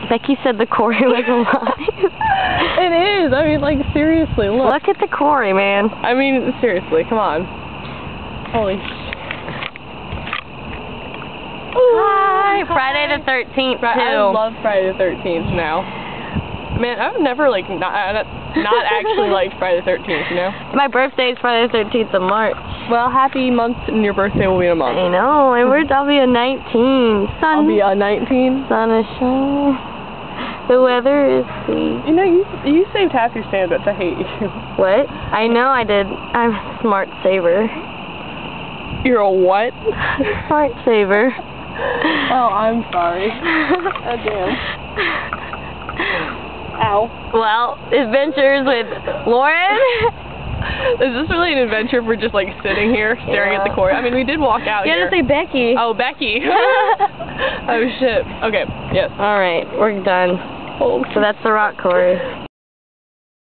Becky said the quarry was alive. It is. I mean, like, seriously, look. Look at the quarry, man. I mean, seriously, come on. Holy shit. Hi, Friday the 13th, too. I love Friday the 13th now. Man, I've never, like, not actually liked Friday the 13th, you know? My birthday is Friday the 13th of March. Well, happy month, and your birthday will be in a month. I know, and I'll be a 19. I'll be a 19. Sun is shining. The weather is sweet. You know, you saved half your standards. I hate you. What? I know I did. I'm a smart saver. You're a what? Smart saver. Oh, I'm sorry. Oh, damn. Ow. Well, adventures with Lauren. Is this really an adventure for just, like, sitting here, staring at the quarry? I mean, we did walk out You here. had to say Becky. Oh, Becky. Oh, shit. Okay, yes. All right, we're done. Oh, So that's the rock quarry.